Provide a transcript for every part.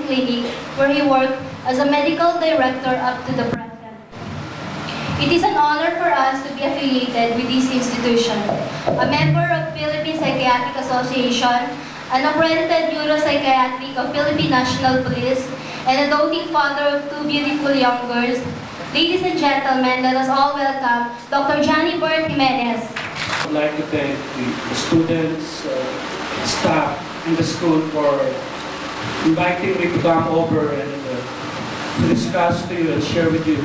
Clinic, where he worked as a medical director up to the present. It is an honor for us to be affiliated with this institution, a member of Philippine Psychiatric Association, an accredited neuropsychiatric of Philippine National Police, and a doting father of two beautiful young girls. Ladies and gentlemen, let us all welcome Dr. Johnny Bert Jimenez. I would like to thank the students, staff in the school for inviting me to come over and to discuss to you and share with you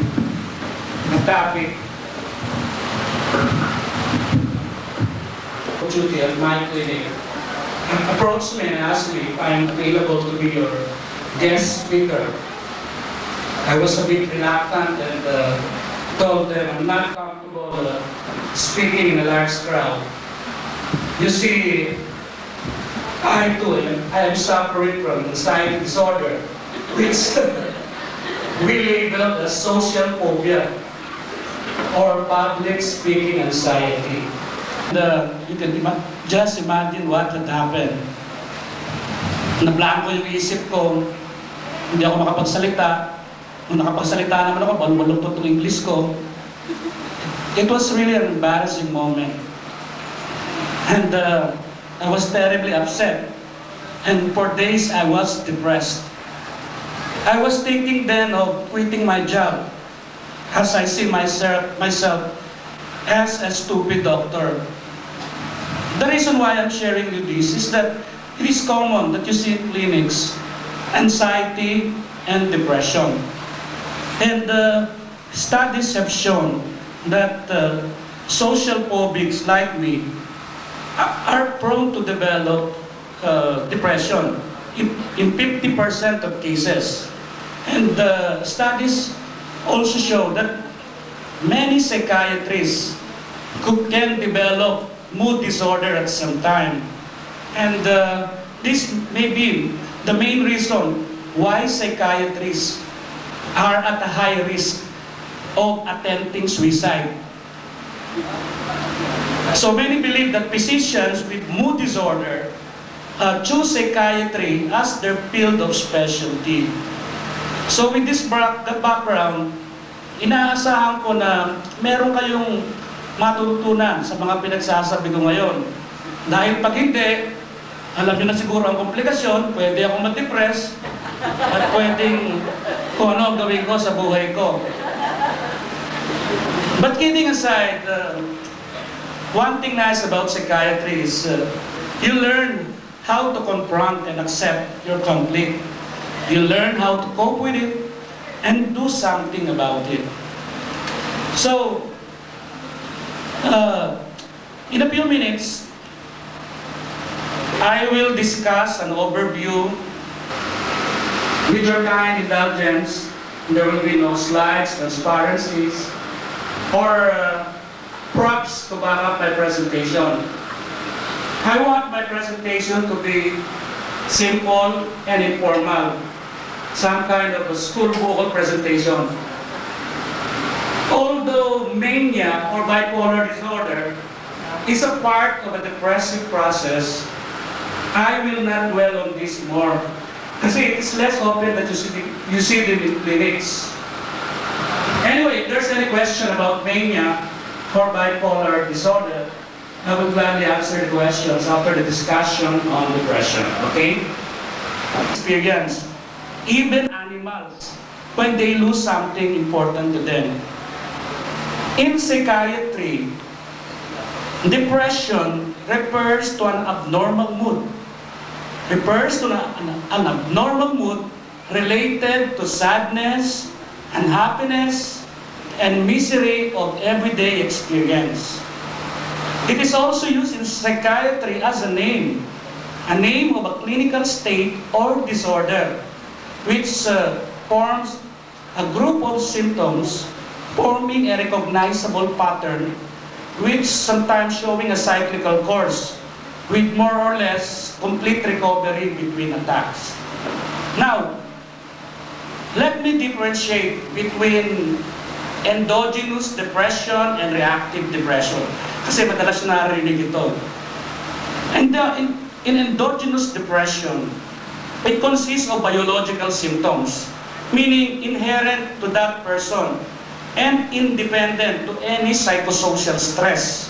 the topic duty at my clinic. Approached me and asked me if I'm available to be your guest speaker. I was a bit reluctant and told them I'm not comfortable speaking in a large crowd. You see, I am suffering from anxiety disorder, which we label as social phobia or public speaking anxiety. You can just imagine what had happened. Nablanko yung isip ko, hindi ako makapagsalita. Nung nakapagsalita naman ako, balong-balong itong English ko. It was really an embarrassing moment. And I was terribly upset. And for days, I was depressed. I was thinking then of quitting my job, as I see myself as a stupid doctor. The reason why I'm sharing with this is that it is common that you see in clinics anxiety and depression. And studies have shown that social phobics like me are prone to develop depression in 50% of cases. And studies also show that many psychiatrists can develop mood disorder at some time. And this may be the main reason why psychiatrists are at a high risk of attempting suicide. So many believe that physicians with mood disorder choose psychiatry as their field of specialty. So with this background, inaasahan ko na meron kayong matutunan sa mga pinagsasabi ko ngayon. Dahil pag hindi, alam niyo na siguro ang komplikasyon, pwede akong ma-depress at pwedeng kung ano ang gawin ko sa buhay ko. But kidding aside, one thing nice about psychiatry is you learn how to confront and accept your conflict. You learn how to cope with it and do something about it. So, in a few minutes, I will discuss an overview. With your kind indulgence, there will be no slides, transparencies, or props to back up my presentation. I want my presentation to be simple and informal, some kind of a school book presentation. Although mania or bipolar disorder is a part of a depressive process, I will not dwell on this more. Kasi it is less often that you see them in clinics. Anyway, if there's any question about mania or bipolar disorder, I will gladly answer the questions after the discussion on depression, okay? Experience. Even animals, when they lose something important to them. In psychiatry, depression refers to an abnormal mood. Refers to an abnormal mood related to sadness, unhappiness, and misery of everyday experience. It is also used in psychiatry as a name of a clinical state or disorder, which forms a group of symptoms forming a recognizable pattern, which sometimes showing a cyclical course, with more or less complete recovery between attacks. Now, let me differentiate between endogenous depression and reactive depression. Kasi madalas narinig ito. And in endogenous depression, It consists of biological symptoms, meaning inherent to that person and independent to any psychosocial stress.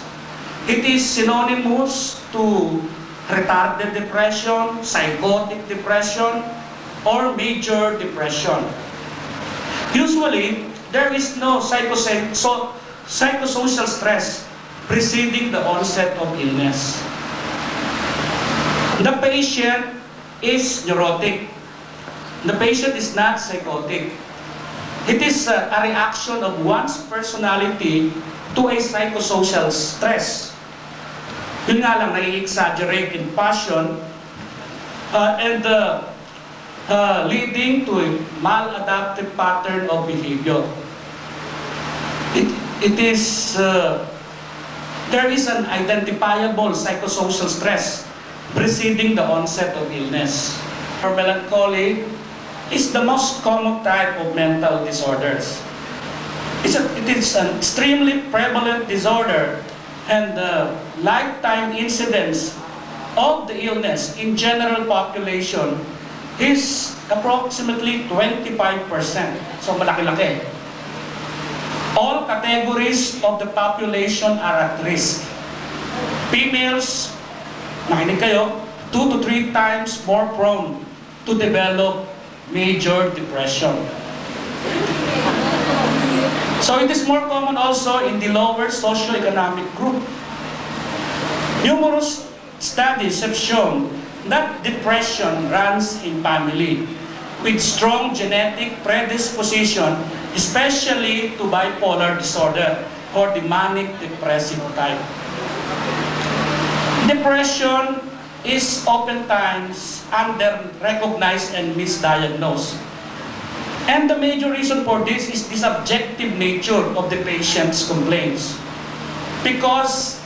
It is synonymous to retarded depression, psychotic depression, or major depression. Usually, there is no psychosocial stress preceding the onset of illness. The patient is neurotic. The patient is not psychotic. It is a reaction of one's personality to a psychosocial stress. Yun nga lang, nai-exaggerate in passion and leading to a maladaptive pattern of behavior. There is an identifiable psychosocial stress preceding the onset of illness. Or melancholy is the most common type of mental disorders. It is an extremely prevalent disorder, and the lifetime incidence of the illness in general population is approximately 25%. So malaki-laki. All categories of the population are at risk. Females, nakinig kayo, 2 to 3 times more prone to develop major depression. So it is more common also in the lower socioeconomic group. Numerous studies have shown that depression runs in family with strong genetic predisposition, especially to bipolar disorder or the manic depressive type. Depression is oftentimes under-recognized and misdiagnosed. And the major reason for this is the subjective nature of the patient's complaints. Because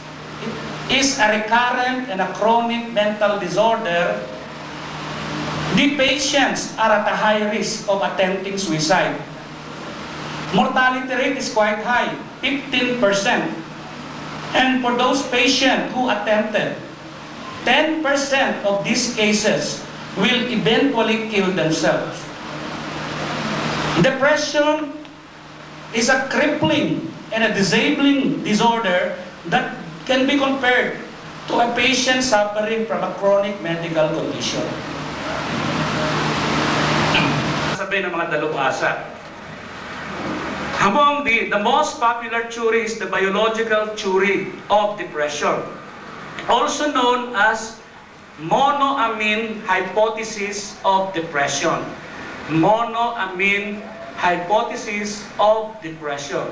it is a recurrent and a chronic mental disorder, the patients are at a high risk of attempting suicide. Mortality rate is quite high, 15%. And for those patients who attempted, 10% of these cases will eventually kill themselves. Depression is a crippling and a disabling disorder that can be compared to a patient suffering from a chronic medical condition. Sabi ng mga dalubhasa, among the most popular theory is the biological theory of depression, also known as monoamine hypothesis of depression. Monoamine hypothesis of depression.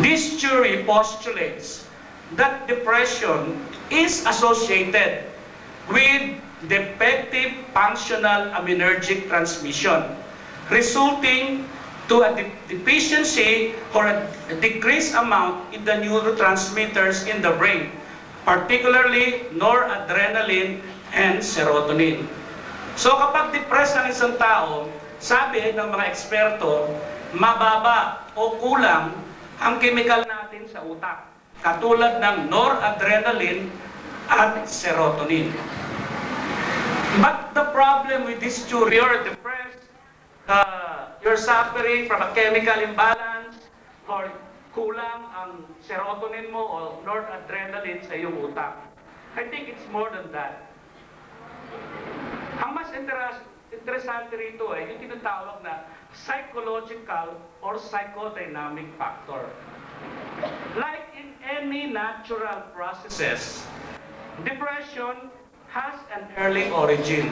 This theory postulates that depression is associated with defective functional aminergic transmission, resulting to a deficiency or a decreased amount in the neurotransmitters in the brain, particularly noradrenaline and serotonin. So kapag depressed ang isang tao, sabi ng mga eksperto, mababa o kulang ang chemical natin sa utak, katulad ng noradrenaline at serotonin. But the problem with this theory, you're depressed, you're suffering from a chemical imbalance, or kulang ang serotonin mo o noradrenaline sa iyong utak. I think it's more than that. Ang mas interesante rito ay yung tinatawag na psychological or psychodynamic factor. Like in any natural processes, depression has an early origin.